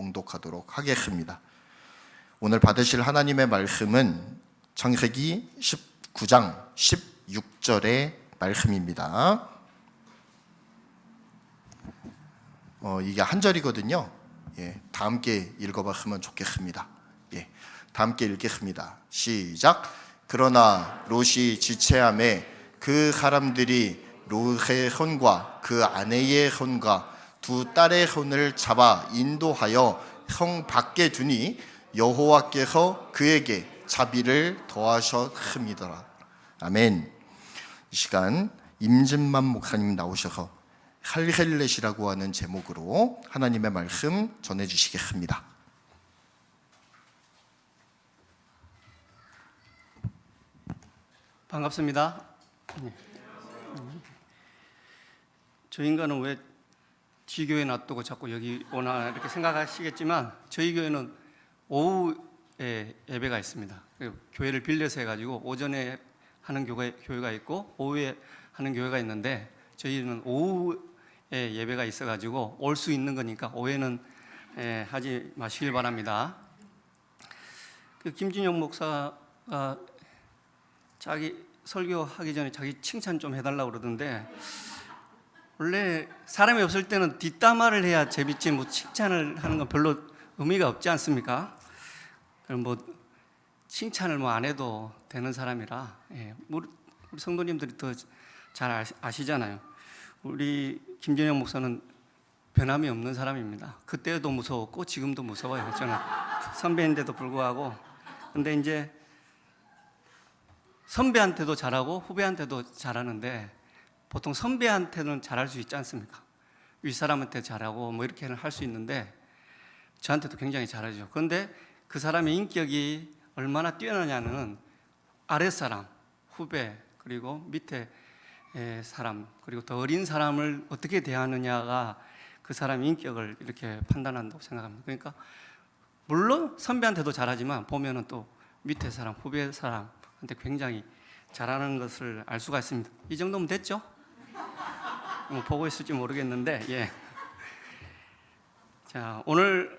봉독하도록 하겠습니다. 오늘 받으실 하나님의 말씀은 창세기 19장 16절의 말씀입니다. 이게 한 절이거든요. 다 함께 읽어봤으면 좋겠습니다. 다 함께 읽겠습니다. 시작. 그러나 롯이 지체함에 그 사람들이 롯의 손과 그 아내의 손과 두 딸의 손을 잡아 인도하여 성 밖에 두니 여호와께서 그에게 자비를 더하셨습니다. 아멘. 이 시간 임진만 목사님 나오셔서 할렐렛이라고 하는 제목으로 하나님의 말씀 전해주시겠습니다. 반갑습니다. 저 인간은 왜 지교에 놔두고 자꾸 여기 오나 이렇게 생각하시겠지만 저희 교회는 오후에 예배가 있습니다. 교회를 빌려서 해가지고 오전에 하는 교회가 있고 오후에 하는 교회가 있는데 저희는 오후에 예배가 있어가지고 올 수 있는 거니까 오해는 하지 마시길 바랍니다. 김진영 목사가 자기 설교하기 전에 자기 칭찬 좀 해달라고 그러던데, 원래 사람이 없을 때는 뒷담화를 해야 재밌지 뭐 칭찬을 하는 건 별로 의미가 없지 않습니까? 그럼 뭐 칭찬을 뭐 안 해도 되는 사람이라 우리 성도님들이 더 잘 아시잖아요. 우리 김진영 목사는 변함이 없는 사람입니다. 그때도 무서웠고 지금도 무서워요. 저는 선배인데도 불구하고. 근데 이제 선배한테도 잘하고 후배한테도 잘하는데 보통 선배한테는 잘할 수 있지 않습니까? 윗사람한테 잘하고 뭐 이렇게는 할 수 있는데 저한테도 굉장히 잘하죠. 그런데 그 사람의 인격이 얼마나 뛰어나냐는 아랫사람, 후배, 그리고 밑에 사람, 그리고 더 어린 사람을 어떻게 대하느냐가 그 사람의 인격을 이렇게 판단한다고 생각합니다. 그러니까 물론 선배한테도 잘하지만 보면은 또 밑에 사람, 후배 사람한테 굉장히 잘하는 것을 알 수가 있습니다. 이 정도면 됐죠? 뭐 보고 있을지 모르겠는데, 자, 오늘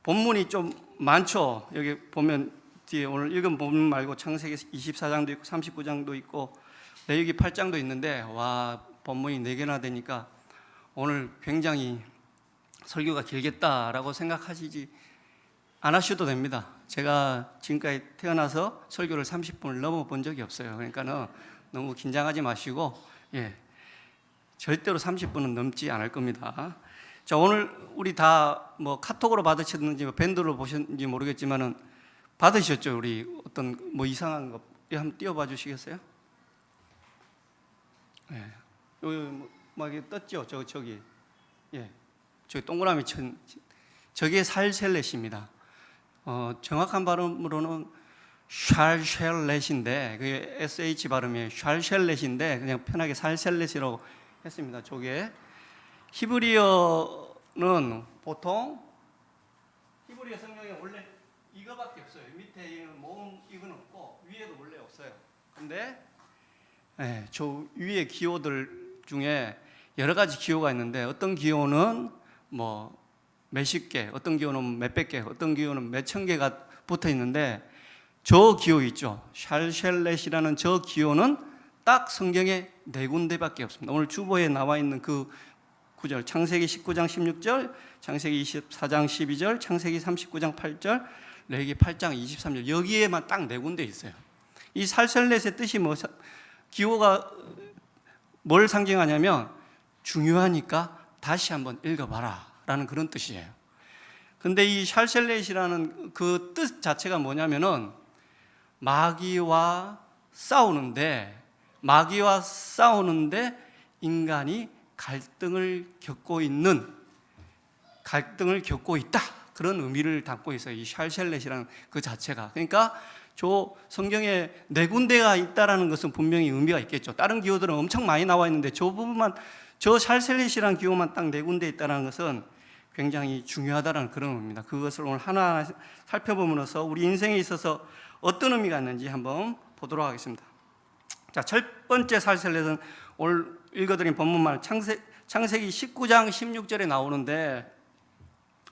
본문이 좀 많죠. 여기 보면 뒤에 오늘 읽은 본문 말고 창세기 24장도 있고 39장도 있고 레위기 8장도 있는데, 와, 본문이 4개나 되니까 오늘 굉장히 설교가 길겠다라고 생각하시지 않으셔도 됩니다. 제가 지금까지 태어나서 설교를 30분을 넘어 본 적이 없어요. 그러니까 너무 긴장하지 마시고, 절대로 30분은 넘지 않을 겁니다. 자, 오늘 우리 다 뭐 카톡으로 받으셨는지 밴드로 보셨는지 모르겠지만은 받으셨죠? 우리 어떤 뭐 이상한 거 한번 띄워봐 주시겠어요? 여기 막 이게 떴죠? 저기, 저기 동그라미 천, 저게 살셀렛입니다. 정확한 발음으로는 샬셀렛인데 그게 SH 발음이에요. 샬셀렛인데 그냥 편하게 살셀렛이라고 했습니다. 저게 히브리어는 보통 히브리어 성경에 원래 이거밖에 없어요. 밑에 모음 이건 없고 위에도 원래 없어요. 근데 저 위에 기호들 중에 여러 가지 기호가 있는데 어떤 기호는 뭐 몇십 개, 어떤 기호는 몇백 개, 어떤 기호는 몇천 개가 붙어 있는데 저 기호 있죠. 샬셀렛이라는 저 기호는 딱 성경에 4군데밖에 없습니다. 오늘 주보에 나와 있는 그 구절, 창세기 19장 16절, 창세기 24장 12절, 창세기 39장 8절, 레위기 8장 23절, 여기에만 딱 4군데 있어요. 이 살셀렛의 뜻이 뭐, 기호가 뭘 상징하냐면 중요하니까 다시 한번 읽어봐라 라는 그런 뜻이에요. 근데 이 샬셀렛이라는 그 뜻 자체가 뭐냐면은 마귀와 싸우는데 인간이 갈등을 겪고 있다, 그런 의미를 담고 있어요. 이 샬셀렛이라는 그 자체가. 그러니까 저 성경에 4군데가 있다라는 것은 분명히 의미가 있겠죠. 다른 기호들은 엄청 많이 나와 있는데 저 부분만, 저 샬셀렛이라는 기호만 딱 4군데 있다는 것은 굉장히 중요하다는 그런 의미입니다. 그것을 오늘 하나하나 살펴보면서 우리 인생에 있어서 어떤 의미가 있는지 한번 보도록 하겠습니다. 자, 첫 번째 살셀렛은 오늘 읽어드린 본문말 창세기 19장 16절에 나오는데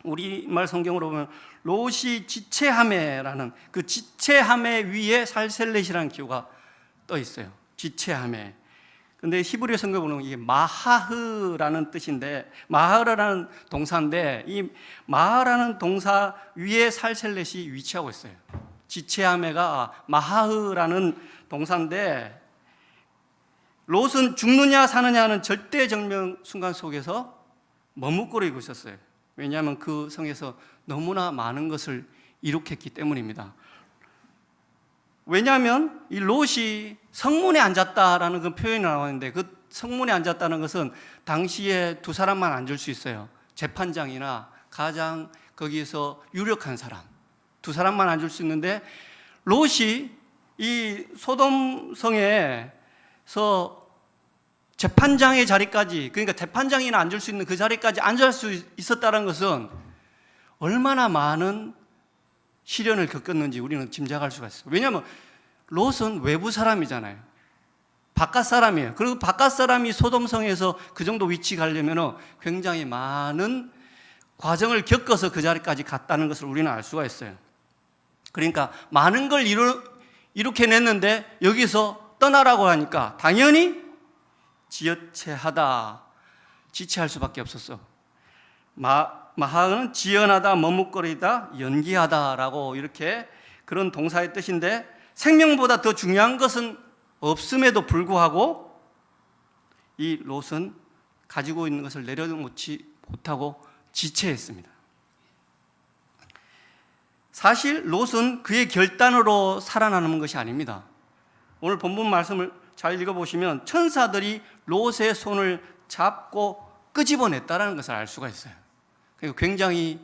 우리말 성경으로 보면 롯이 지체하메라는 그 지체하메 위에 살셀렛이라는 기호가 떠 있어요. 지체하메. 근데 히브리 성경에 보면 이게 마하흐라는 뜻인데, 마하흐라는 동사인데, 이 마하라는 동사 위에 살셀렛이 위치하고 있어요. 지체하메가 마하흐라는 동사인데, 롯은 죽느냐 사느냐 하는 절대정명 순간 속에서 머뭇거리고 있었어요. 왜냐하면 그 성에서 너무나 많은 것을 이룩했기 때문입니다. 왜냐하면 이 롯이 성문에 앉았다라는 그 표현이 나왔는데, 그 성문에 앉았다는 것은 당시에 두 사람만 앉을 수 있어요. 재판장이나 가장 거기에서 유력한 사람, 두 사람만 앉을 수 있는데, 롯이 이 소돔 성에서 재판장의 자리까지, 그러니까 재판장이나 앉을 수 있는 그 자리까지 앉을 수 있었다는 것은 얼마나 많은 시련을 겪었는지 우리는 짐작할 수가 있어요. 왜냐하면 롯은 외부 사람이잖아요. 바깥 사람이에요. 그리고 바깥 사람이 소돔성에서 그 정도 위치 가려면 굉장히 많은 과정을 겪어서 그 자리까지 갔다는 것을 우리는 알 수가 있어요. 그러니까 많은 걸 이룩해냈는데 여기서 떠나라고 하니까 당연히 지체하다, 지체할 수밖에 없었어. 마하는 지연하다, 머뭇거리다, 연기하다라고 이렇게 그런 동사의 뜻인데, 생명보다 더 중요한 것은 없음에도 불구하고 이 롯은 가지고 있는 것을 내려놓지 못하고 지체했습니다. 사실 롯은 그의 결단으로 살아남은 것이 아닙니다. 오늘 본문 말씀을 잘 읽어보시면 천사들이 롯의 손을 잡고 끄집어냈다는 것을 알 수가 있어요. 그러니까 굉장히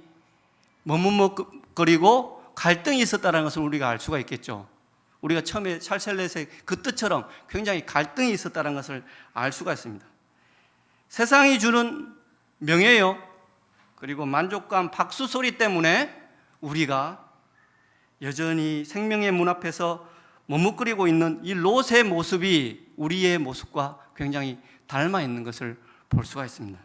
머뭇거리고 갈등이 있었다는 것을 우리가 알 수가 있겠죠. 우리가 처음에 살셀렛의 그 뜻처럼 굉장히 갈등이 있었다는 것을 알 수가 있습니다. 세상이 주는 명예요, 그리고 만족감, 박수 소리 때문에 우리가 여전히 생명의 문 앞에서 머뭇거리고 있는 이 롯의 모습이 우리의 모습과 굉장히 닮아 있는 것을 볼 수가 있습니다.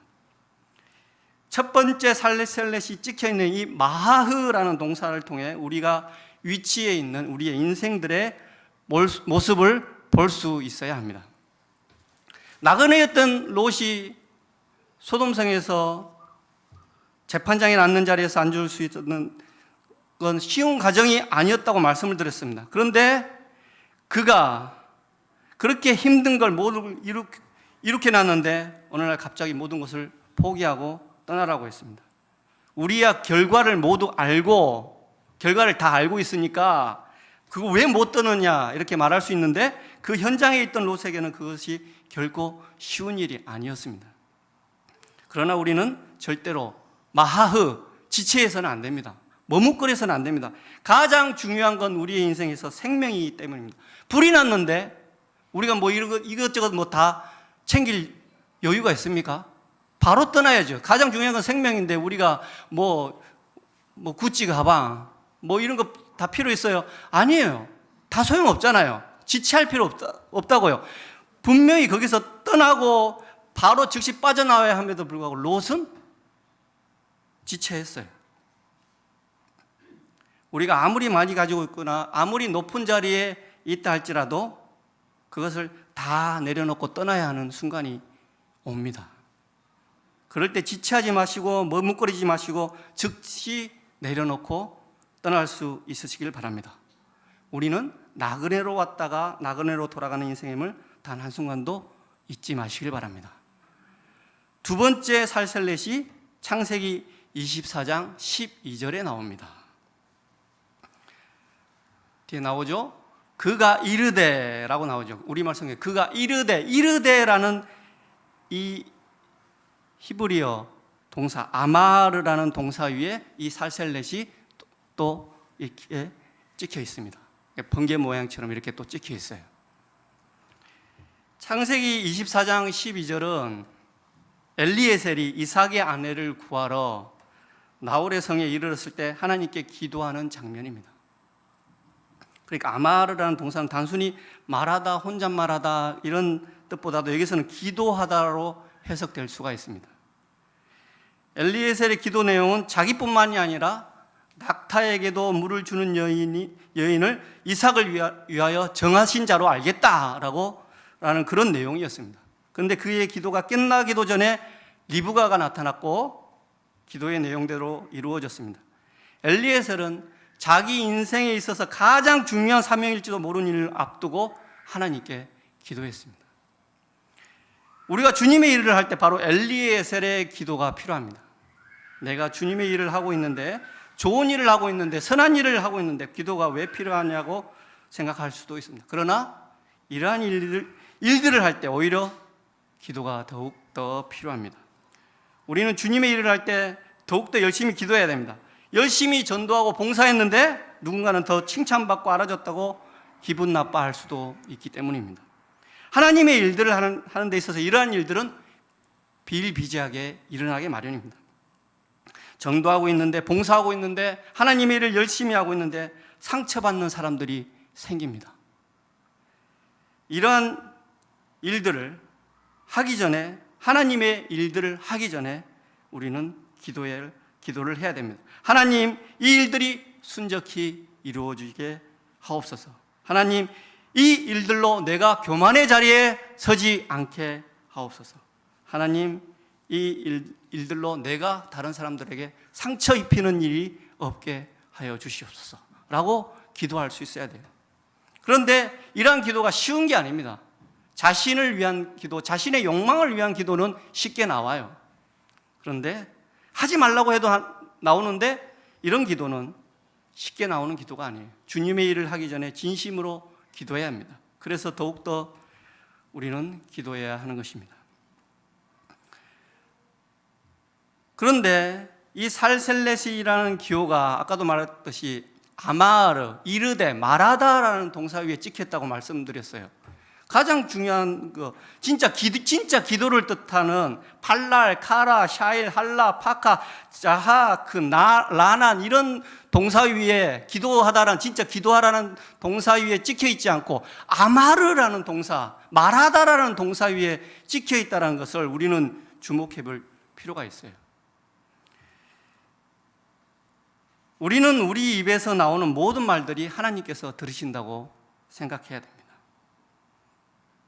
첫 번째 살셀렛이 찍혀있는 이 마하흐라는 동사를 통해 우리가 위치에 있는 우리의 인생들의 모습을 볼 수 있어야 합니다. 나그네였던 롯이 소돔성에서 재판장에 앉는 자리에서 앉을 수 있었던 건 쉬운 과정이 아니었다고 말씀을 드렸습니다. 그런데 그가 그렇게 힘든 걸 모두 이룩해놨는데 어느 날 갑자기 모든 것을 포기하고 떠나라고 했습니다. 우리야 결과를 모두 알고, 결과를 다 알고 있으니까 그거 왜 못 떠느냐 이렇게 말할 수 있는데, 그 현장에 있던 롯에게는 그것이 결코 쉬운 일이 아니었습니다. 그러나 우리는 절대로 마하흐, 지체해서는 안 됩니다. 머뭇거려서는 안 됩니다. 가장 중요한 건 우리의 인생에서 생명이기 때문입니다. 불이 났는데 우리가 뭐 이것저것 뭐 다 챙길 여유가 있습니까? 바로 떠나야죠. 가장 중요한 건 생명인데 우리가 뭐 구찌 가방 뭐 이런 거 다 필요 있어요? 아니에요. 다 소용없잖아요. 지체할 필요 없다고요. 분명히 거기서 떠나고 바로 즉시 빠져나와야 함에도 불구하고 롯은 지체했어요. 우리가 아무리 많이 가지고 있거나 아무리 높은 자리에 있다 할지라도 그것을 다 내려놓고 떠나야 하는 순간이 옵니다. 그럴 때 지체하지 마시고 머뭇거리지 마시고 즉시 내려놓고 떠날 수 있으시길 바랍니다. 우리는 나그네로 왔다가 나그네로 돌아가는 인생임을 단 한순간도 잊지 마시길 바랍니다. 두 번째 살셀렛이 창세기 24장 12절에 나옵니다. 뒤에 나오죠. 그가 이르되라고 나오죠. 우리말 성경에 그가 이르되라는 이 히브리어 동사 아마르라는 동사 위에 이 살셀렛이 또 이렇게 찍혀 있습니다. 번개 모양처럼 이렇게 또 찍혀 있어요. 창세기 24장 12절은 엘리에셀이 이삭의 아내를 구하러 나홀의 성에 이르렀을 때 하나님께 기도하는 장면입니다. 그러니까 아마르라는 동사는 단순히 말하다, 혼잣말하다 이런 뜻보다도 여기서는 기도하다로 해석될 수가 있습니다. 엘리에셀의 기도 내용은 자기뿐만이 아니라 낙타에게도 물을 주는 여인을 이삭을 위하여 정하신 자로 알겠다라고 라는 그런 내용이었습니다. 그런데 그의 기도가 끝나기도 전에 리브가가 나타났고 기도의 내용대로 이루어졌습니다. 엘리에셀은 자기 인생에 있어서 가장 중요한 사명일지도 모르는 일을 앞두고 하나님께 기도했습니다. 우리가 주님의 일을 할 때 바로 엘리에셀의 기도가 필요합니다. 내가 주님의 일을 하고 있는데, 좋은 일을 하고 있는데, 선한 일을 하고 있는데 기도가 왜 필요하냐고 생각할 수도 있습니다. 그러나 이러한 일들을 할 때 오히려 기도가 더욱더 필요합니다. 우리는 주님의 일을 할 때 더욱더 열심히 기도해야 됩니다. 열심히 전도하고 봉사했는데 누군가는 더 칭찬받고 알아줬다고 기분 나빠할 수도 있기 때문입니다. 하나님의 일들을 하는 데 있어서 이러한 일들은 비일비재하게 일어나게 마련입니다. 전도하고 있는데, 봉사하고 있는데, 하나님의 일을 열심히 하고 있는데 상처받는 사람들이 생깁니다. 이러한 일들을 하기 전에, 하나님의 일들을 하기 전에 우리는 기도를 해야 됩니다. 하나님, 이 일들이 순적히 이루어지게 하옵소서. 하나님, 이 일들로 내가 교만의 자리에 서지 않게 하옵소서. 하나님, 이 일들로 내가 다른 사람들에게 상처 입히는 일이 없게 하여 주시옵소서 라고 기도할 수 있어야 돼요. 그런데 이러한 기도가 쉬운 게 아닙니다. 자신을 위한 기도, 자신의 욕망을 위한 기도는 쉽게 나와요. 그런데 하지 말라고 해도 나오는데 이런 기도는 쉽게 나오는 기도가 아니에요. 주님의 일을 하기 전에 진심으로 기도해야 합니다. 그래서 더욱더 우리는 기도해야 하는 것입니다. 그런데 이 살셀렛이라는 기호가 아까도 말했듯이 아마르, 이르되, 마라다라는 동사 위에 찍혔다고 말씀드렸어요. 가장 중요한 진짜 기도를 뜻하는 팔랄, 카라, 샤일, 할라, 파카, 자하, 라난 이런 동사 위에 기도하다라는, 진짜 기도하라는 동사 위에 찍혀 있지 않고 아마르라는 동사, 마라다라는 동사 위에 찍혀 있다는 것을 우리는 주목해 볼 필요가 있어요. 우리는 우리 입에서 나오는 모든 말들이 하나님께서 들으신다고 생각해야 됩니다.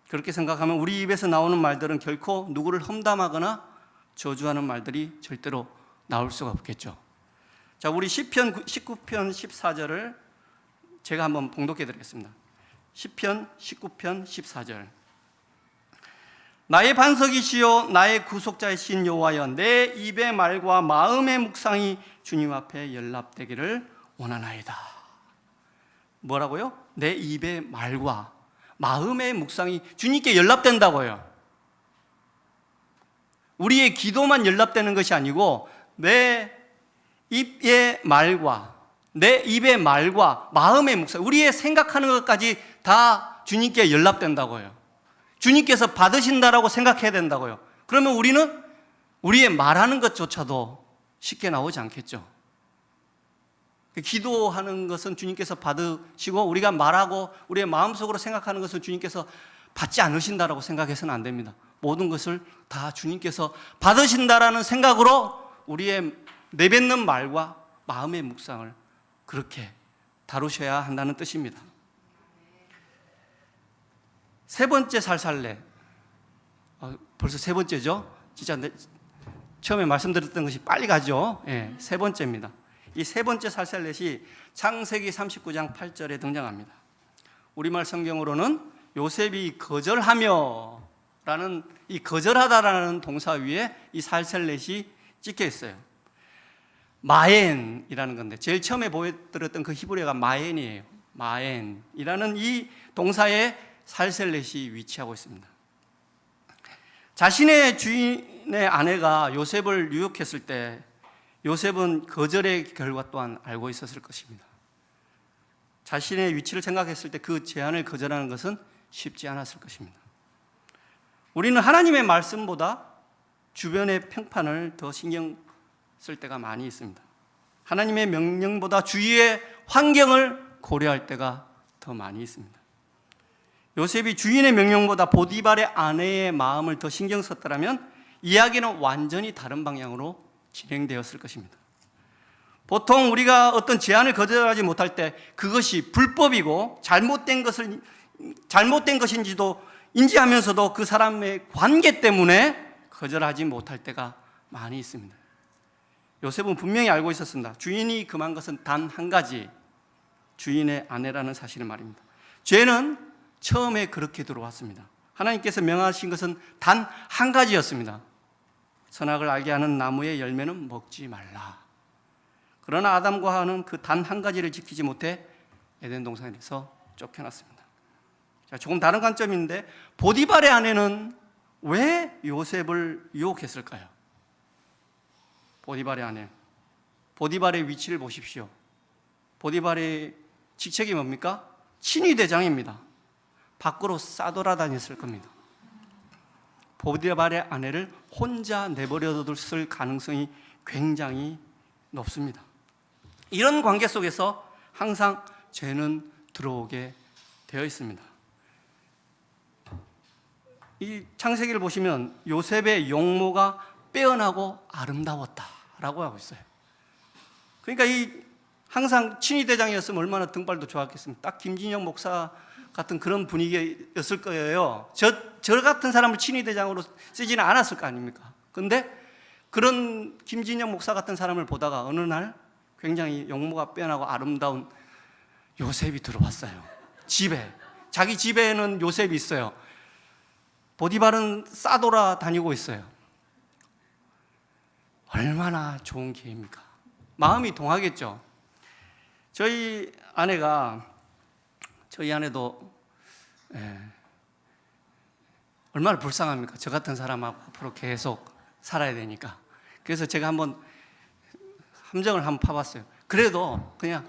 그렇게 생각하면 우리 입에서 나오는 말들은 결코 누구를 험담하거나 저주하는 말들이 절대로 나올 수가 없겠죠. 자, 우리 시편 19편 14절을 제가 한번 봉독해 드리겠습니다. 시편 19편 14절. 나의 반석이시요 나의 구속자이신 여호와여, 내 입의 말과 마음의 묵상이 주님 앞에 연락되기를 원하나이다. 뭐라고요? 내 입의 말과 마음의 묵상이 주님께 연락된다고요. 우리의 기도만 연락되는 것이 아니고 내 입의 말과 마음의 묵상, 우리의 생각하는 것까지 다 주님께 연락된다고요. 주님께서 받으신다라고 생각해야 된다고요. 그러면 우리는 우리의 말하는 것조차도 쉽게 나오지 않겠죠. 기도하는 것은 주님께서 받으시고 우리가 말하고 우리의 마음속으로 생각하는 것을 주님께서 받지 않으신다라고 생각해서는 안 됩니다. 모든 것을 다 주님께서 받으신다라는 생각으로 우리의 내뱉는 말과 마음의 묵상을 그렇게 다루셔야 한다는 뜻입니다. 세 번째 살살래, 벌써 세 번째죠. 진짜 처음에 말씀드렸던 것이 빨리 가죠. 세 번째입니다. 이 세 번째 살살렛이 창세기 39장 8절에 등장합니다. 우리말 성경으로는 요셉이 거절하며 라는 이 거절하다라는 동사 위에 이 살살렛이 찍혀 있어요. 마엔이라는 건데 제일 처음에 보여드렸던 그 히브리어가 마엔이에요. 마엔이라는 이 동사에 살셀렛이 위치하고 있습니다. 자신의 주인의 아내가 요셉을 유혹했을 때 요셉은 거절의 결과 또한 알고 있었을 것입니다. 자신의 위치를 생각했을 때 그 제안을 거절하는 것은 쉽지 않았을 것입니다. 우리는 하나님의 말씀보다 주변의 평판을 더 신경 쓸 때가 많이 있습니다. 하나님의 명령보다 주위의 환경을 고려할 때가 더 많이 있습니다. 요셉이 주인의 명령보다 보디발의 아내의 마음을 더 신경 썼더라면 이야기는 완전히 다른 방향으로 진행되었을 것입니다. 보통 우리가 어떤 제안을 거절하지 못할 때 그것이 불법이고 잘못된 것인지도 인지하면서도 그 사람의 관계 때문에 거절하지 못할 때가 많이 있습니다. 요셉은 분명히 알고 있었습니다. 주인이 금한 것은 단 한 가지, 주인의 아내라는 사실을 말입니다. 죄는 처음에 그렇게 들어왔습니다. 하나님께서 명하신 것은 단 한 가지였습니다. 선악을 알게 하는 나무의 열매는 먹지 말라. 그러나 아담과 하와는 그 단 한 가지를 지키지 못해 에덴 동산에서 쫓겨났습니다. 자, 조금 다른 관점인데 보디발의 아내는 왜 요셉을 유혹했을까요? 보디발의 아내, 보디발의 위치를 보십시오. 보디발의 직책이 뭡니까? 친위대장입니다. 밖으로 싸돌아다녔을 겁니다. 보디발의 아내를 혼자 내버려뒀을 가능성이 굉장히 높습니다. 이런 관계 속에서 항상 죄는 들어오게 되어 있습니다. 이 창세기를 보시면 요셉의 용모가 빼어나고 아름다웠다라고 하고 있어요. 그러니까 항상 친위대장이었으면 얼마나 등발도 좋았겠습니까? 딱 김진영 목사 같은 그런 분위기였을 거예요. 저 같은 사람을 친위대장으로 쓰지는 않았을 거 아닙니까? 근데 그런 김진영 목사 같은 사람을 보다가 어느 날 굉장히 용모가 빼어나고 아름다운 요셉이 들어왔어요. 집에. 자기 집에는 요셉이 있어요. 보디발은 싸돌아 다니고 있어요. 얼마나 좋은 기회입니까? 마음이 동하겠죠. 저희 아내도 얼마나 불쌍합니까? 저 같은 사람하고 앞으로 계속 살아야 되니까. 그래서 제가 함정을 한번 파봤어요. 그래도 그냥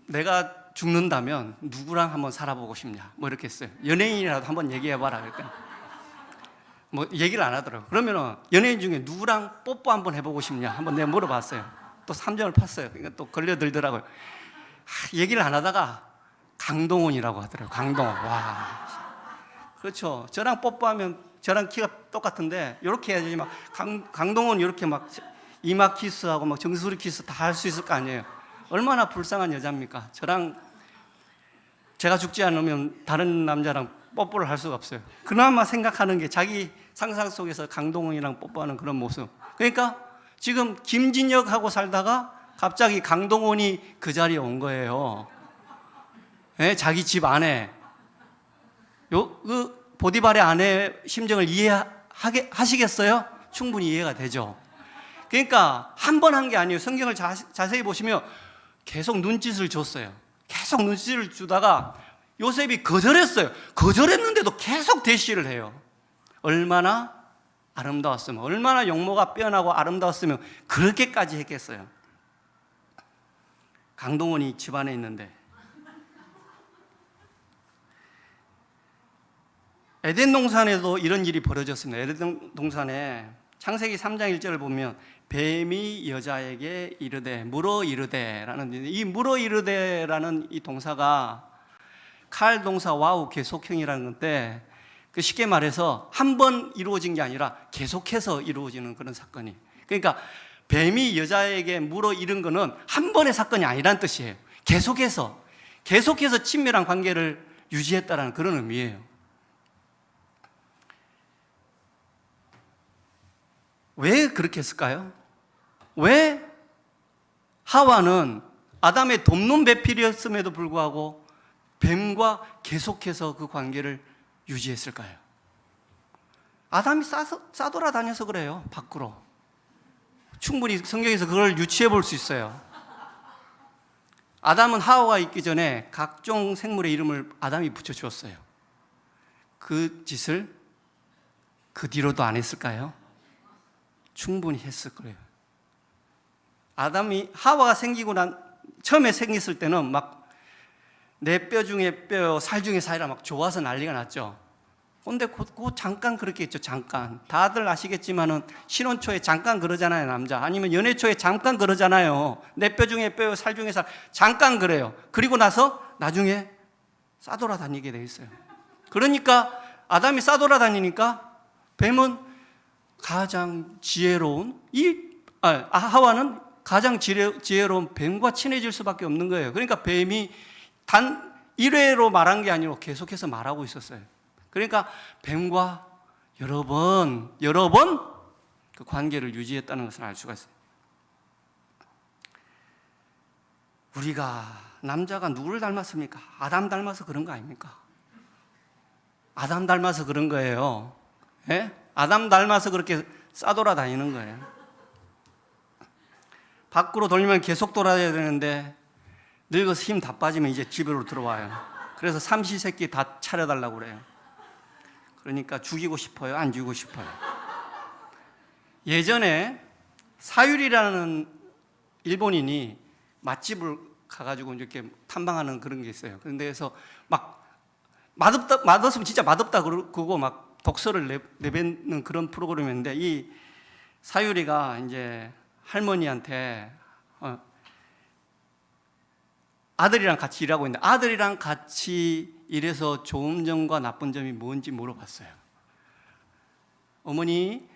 내가 죽는다면 누구랑 한번 살아보고 싶냐, 뭐 이렇게 했어요. 연예인이라도 한번 얘기해봐라 그랬더니 뭐 얘기를 안 하더라고요. 그러면은 연예인 중에 누구랑 뽀뽀 한번 해보고 싶냐 한번 내가 물어봤어요. 또 함정을 팠어요. 그러니까 또 걸려들더라고요. 얘기를 안 하다가 강동원이라고 하더라고요. 강동원. 와, 그렇죠. 저랑 뽀뽀하면 저랑 키가 똑같은데 이렇게 해야지. 막 강동원 이렇게 막 이마 키스하고 막 정수리 키스 다 할 수 있을 거 아니에요. 얼마나 불쌍한 여자입니까? 제가 죽지 않으면 다른 남자랑 뽀뽀를 할 수가 없어요. 그나마 생각하는 게 자기 상상 속에서 강동원이랑 뽀뽀하는 그런 모습. 그러니까 지금 김진혁하고 살다가 갑자기 강동원이 그 자리에 온 거예요. 네, 자기 집 안에. 그 보디발의 아내 심정을 이해하시겠어요? 충분히 이해가 되죠. 그러니까 한 번 한 게 아니에요. 성경을 자세히 보시면 계속 눈짓을 줬어요. 계속 눈짓을 주다가 요셉이 거절했어요. 거절했는데도 계속 대시를 해요. 얼마나 아름다웠으면, 얼마나 용모가 빼어나고 아름다웠으면 그렇게까지 했겠어요. 강동원이 집안에 있는데 에덴 동산에도 이런 일이 벌어졌습니다. 에덴 동산에 창세기 3장 1절을 보면 뱀이 여자에게 이르되 물어 이르되라는, 이 물어 이르되라는 이 동사가 칼 동사 와우 계속형이라는 건데, 그 쉽게 말해서 한 번 이루어진 게 아니라 계속해서 이루어지는 그런 사건이. 그러니까 뱀이 여자에게 물어 이른 거는 한 번의 사건이 아니란 뜻이에요. 계속해서 친밀한 관계를 유지했다라는 그런 의미예요. 왜 그렇게 했을까요? 왜 하와는 아담의 돕는 배필이었음에도 불구하고 뱀과 계속해서 그 관계를 유지했을까요? 아담이 싸돌아다녀서 그래요. 밖으로. 충분히 성경에서 그걸 유추해 볼 수 있어요. 아담은 하와가 있기 전에 각종 생물의 이름을 아담이 붙여주었어요. 그 짓을 그 뒤로도 안 했을까요? 충분히 했을 거예요. 하와가 처음에 생겼을 때는 막 내 뼈 중에 뼈, 살 중에 살이라 막 좋아서 난리가 났죠. 근데 곧 잠깐 그렇게 했죠. 잠깐. 다들 아시겠지만은 신혼 초에 잠깐 그러잖아요, 남자. 아니면 연애 초에 잠깐 그러잖아요. 내 뼈 중에 뼈, 살 중에 살. 잠깐 그래요. 그리고 나서 나중에 싸돌아다니게 돼 있어요. 그러니까 아담이 싸돌아다니니까 뱀은 가장 지혜로운 하와는 가장 지혜로운 뱀과 친해질 수밖에 없는 거예요. 그러니까 뱀이 단 1회로 말한 게 아니고 계속해서 말하고 있었어요. 그러니까 뱀과 여러 번 그 관계를 유지했다는 것을 알 수가 있어요. 우리가 남자가 누구를 닮았습니까? 아담 닮아서 그런 거 아닙니까? 아담 닮아서 그런 거예요. 예? 아담 닮아서 그렇게 싸돌아다니는 거예요. 밖으로 돌리면 계속 돌아야 되는데 늙어서 힘 다 빠지면 이제 집으로 들어와요. 그래서 삼시세끼 다 차려달라고 그래요. 그러니까 죽이고 싶어요? 안 죽이고 싶어요? 예전에 사유리라는 일본인이 맛집을 가가지고 이렇게 탐방하는 그런 게 있어요. 그래서 막 맛없으면 진짜 맛없다 그러고 막 독서를 내뱉는 그런 프로그램인데, 이 사유리가 이제 할머니한테 아들이랑 같이 일하고 있는데 아들이랑 같이 일해서 좋은 점과 나쁜 점이 뭔지 물어봤어요. 어머니,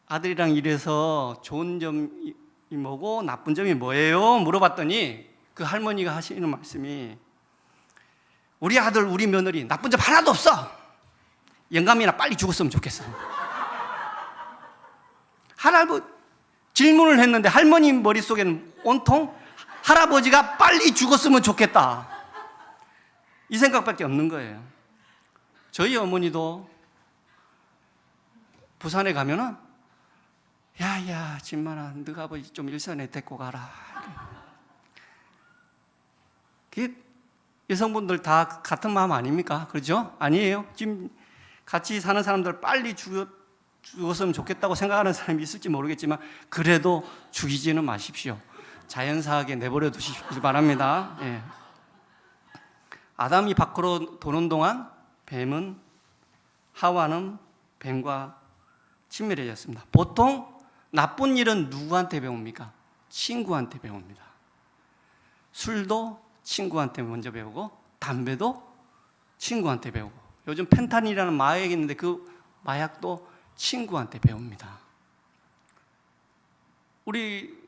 아들이랑 일해서 좋은 점이 뭐고 나쁜 점이 뭐예요? 물어봤더니 그 할머니가 하시는 말씀이, 우리 아들, 우리 며느리 나쁜 점 하나도 없어. 영감이나 빨리 죽었으면 좋겠어. 질문을 했는데 할머니 머릿속에는 온통 할아버지가 빨리 죽었으면 좋겠다, 이 생각밖에 없는 거예요. 저희 어머니도 부산에 가면은 야야 진만아, 너가 아버지 좀 일산에 데리고 가라. 그게 여성분들 다 같은 마음 아닙니까? 그렇죠? 아니에요? 지금 같이 사는 사람들 빨리 죽었으면 좋겠다고 생각하는 사람이 있을지 모르겠지만 그래도 죽이지는 마십시오. 자연사하게 내버려 두시길 바랍니다. 예. 아담이 밖으로 도는 동안 하와는 뱀과 친밀해졌습니다. 보통 나쁜 일은 누구한테 배웁니까? 친구한테 배웁니다. 술도 친구한테 먼저 배우고, 담배도 친구한테 배우고, 요즘 펜타닐이라는 마약이 있는데 그 마약도 친구한테 배웁니다. 우리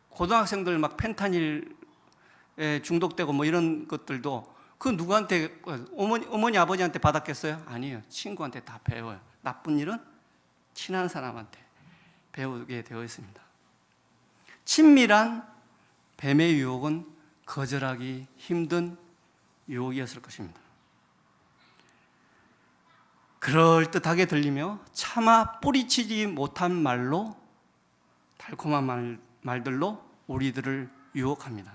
고등학생들 막 펜타닐에 중독되고 뭐 이런 것들도 그 누구한테, 어머니 아버지한테 받았겠어요? 아니에요. 친구한테 다 배워요. 나쁜 일은 친한 사람한테 배우게 되어 있습니다. 친밀한 뱀의 유혹은 거절하기 힘든 유혹이었을 것입니다. 그럴듯하게 들리며 차마 뿌리치지 못한 말로, 달콤한 말들로 우리들을 유혹합니다.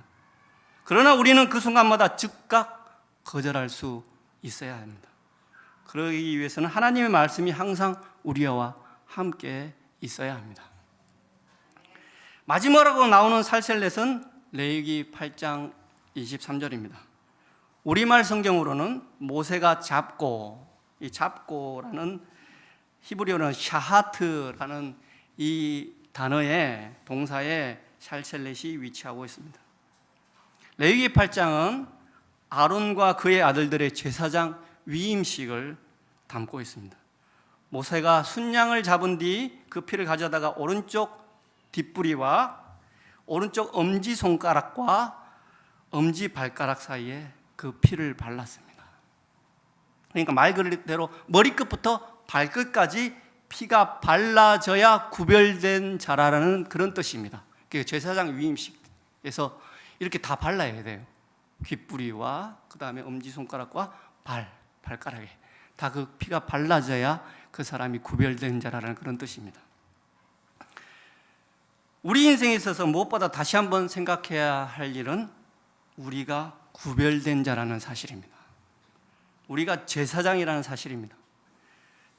그러나 우리는 그 순간마다 즉각 거절할 수 있어야 합니다. 그러기 위해서는 하나님의 말씀이 항상 우리와 함께 있어야 합니다. 마지막으로 나오는 살셀렛은 레위기 8장 23절입니다. 우리말 성경으로는 모세가 잡고, 이 잡고라는 히브리어는 샤하트라는 이 단어의 동사에 살셀렛이 위치하고 있습니다. 레위기 8장은 아론과 그의 아들들의 제사장 위임식을 담고 있습니다. 모세가 순양을 잡은 뒤 그 피를 가져다가 오른쪽 뒷부리와 오른쪽 엄지손가락과 엄지발가락 사이에 그 피를 발랐습니다. 그러니까 말 그대로 머리끝부터 발끝까지 피가 발라져야 구별된 자라라는 그런 뜻입니다. 제사장 위임식에서 이렇게 다 발라야 돼요. 귓부리와 그 다음에 엄지손가락과 발가락에 다 그 피가 발라져야 그 사람이 구별된 자라는 그런 뜻입니다. 우리 인생에 있어서 무엇보다 다시 한번 생각해야 할 일은 우리가 구별된 자라는 사실입니다. 우리가 제사장이라는 사실입니다.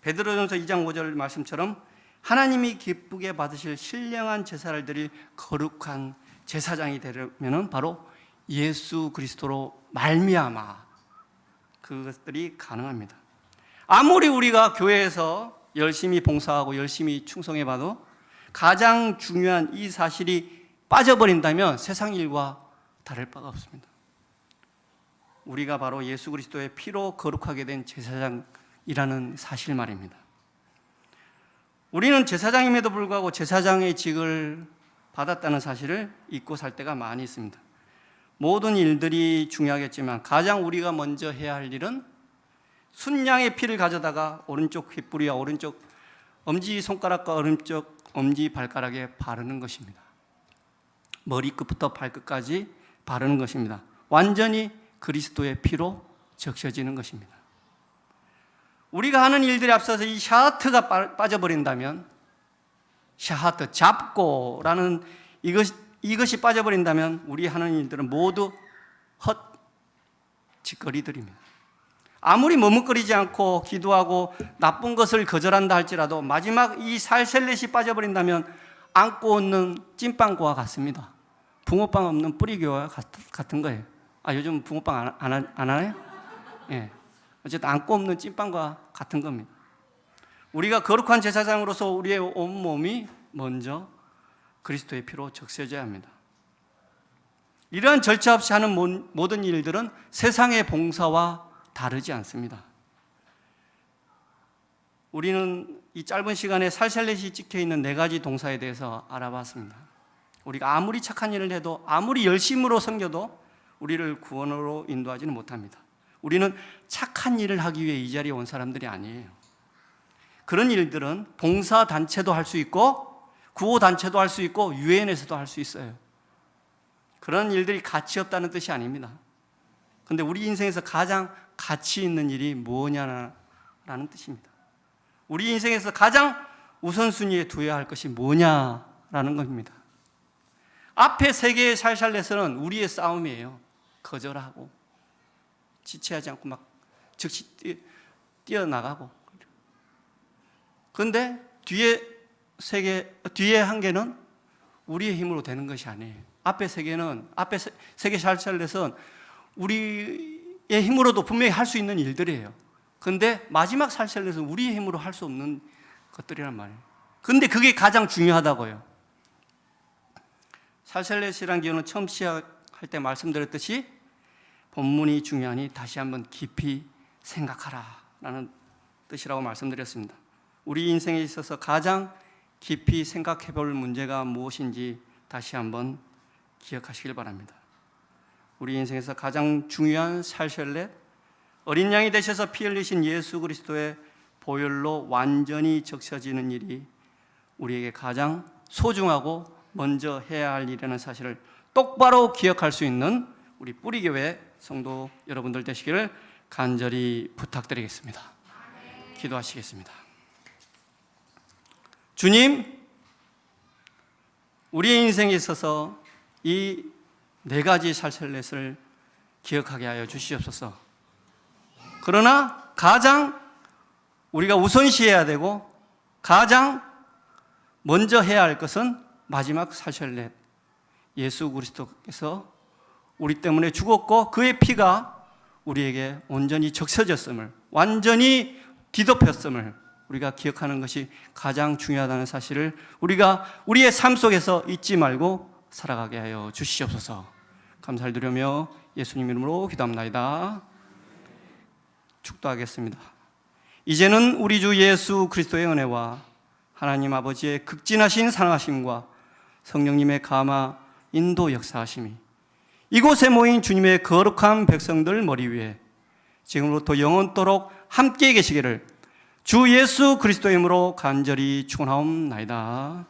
베드로전서 2장 5절 말씀처럼 하나님이 기쁘게 받으실 신령한 제사를 드릴 거룩한 제사장이 되려면 바로 예수 그리스도로 말미암아 그것들이 가능합니다. 아무리 우리가 교회에서 열심히 봉사하고 열심히 충성해봐도 가장 중요한 이 사실이 빠져버린다면 세상 일과 다를 바가 없습니다. 우리가 바로 예수 그리스도의 피로 거룩하게 된 제사장이라는 사실 말입니다. 우리는 제사장임에도 불구하고 제사장의 직을 받았다는 사실을 잊고 살 때가 많이 있습니다. 모든 일들이 중요하겠지만 가장 우리가 먼저 해야 할 일은 순양의 피를 가져다가 오른쪽 귓불이와 오른쪽 엄지손가락과 오른쪽 엄지발가락에 바르는 것입니다. 머리끝부터 발끝까지 바르는 것입니다. 완전히 그리스도의 피로 적셔지는 것입니다. 우리가 하는 일들에 앞서서 이 샤하트가 빠져버린다면, 샤하트, 잡고라는 이것이 빠져버린다면 우리 하는 일들은 모두 헛짓거리들입니다. 아무리 머뭇거리지 않고 기도하고 나쁜 것을 거절한다 할지라도 마지막 이 살셀렛이 빠져버린다면 안고 없는 찐빵과 같습니다. 붕어빵 없는 뿌리교와 같은 거예요. 요즘 붕어빵 안 하나요? 예. 어쨌든 안고 없는 찐빵과 같은 겁니다. 우리가 거룩한 제사장으로서 우리의 온몸이 먼저 그리스도의 피로 적셔져야 합니다. 이러한 절차 없이 하는 모든 일들은 세상의 봉사와 다르지 않습니다. 우리는 이 짧은 시간에 살셀렛이 찍혀있는 4가지 동사에 대해서 알아봤습니다. 우리가 아무리 착한 일을 해도 아무리 열심으로 섬겨도 우리를 구원으로 인도하지는 못합니다. 우리는 착한 일을 하기 위해 이 자리에 온 사람들이 아니에요. 그런 일들은 봉사단체도 할 수 있고 구호단체도 할 수 있고 유엔에서도 할 수 있어요. 그런 일들이 가치 없다는 뜻이 아닙니다. 그런데 우리 인생에서 가장 가치 있는 일이 뭐냐라는 뜻입니다. 우리 인생에서 가장 우선순위에 두어야 할 것이 뭐냐라는 겁니다. 앞에 3개의 살살렛은 우리의 싸움이에요. 거절하고 지체하지 않고 막 즉시 뛰어나가고. 그런데 뒤에 1개는 우리의 힘으로 되는 것이 아니에요. 앞에 3개 살살렛은 우리의 힘으로도 분명히 할 수 있는 일들이에요. 그런데 마지막 살살렛은 우리의 힘으로 할 수 없는 것들이란 말이에요. 그런데 그게 가장 중요하다고요. 살셀렛이라는 기호는 처음 시작할 때 말씀드렸듯이 본문이 중요하니 다시 한번 깊이 생각하라 라는 뜻이라고 말씀드렸습니다. 우리 인생에 있어서 가장 깊이 생각해 볼 문제가 무엇인지 다시 한번 기억하시길 바랍니다. 우리 인생에서 가장 중요한 살셀렛, 어린 양이 되셔서 피 흘리신 예수 그리스도의 보혈로 완전히 적셔지는 일이 우리에게 가장 소중하고 먼저 해야 할 일이라는 사실을 똑바로 기억할 수 있는 우리 뿌리교회 성도 여러분들 되시기를 간절히 부탁드리겠습니다. 기도하시겠습니다. 주님, 우리의 인생에 있어서 이 4가지 살셀렛을 기억하게 하여 주시옵소서. 그러나 가장 우리가 우선시해야 되고 가장 먼저 해야 할 것은 마지막 살셀렛, 예수 그리스도께서 우리 때문에 죽었고 그의 피가 우리에게 온전히 적셔졌음을, 완전히 뒤덮였음을 우리가 기억하는 것이 가장 중요하다는 사실을 우리가 우리의 삶 속에서 잊지 말고 살아가게 하여 주시옵소서. 감사를 드리며 예수님 이름으로 기도합나이다. 축도하겠습니다. 이제는 우리 주 예수 그리스도의 은혜와 하나님 아버지의 극진하신 사랑하심과 성령님의 감화 인도 역사하심이 이곳에 모인 주님의 거룩한 백성들 머리 위에 지금부터 영원토록 함께 계시기를 주 예수 그리스도의 이름으로 간절히 축원하옵나이다.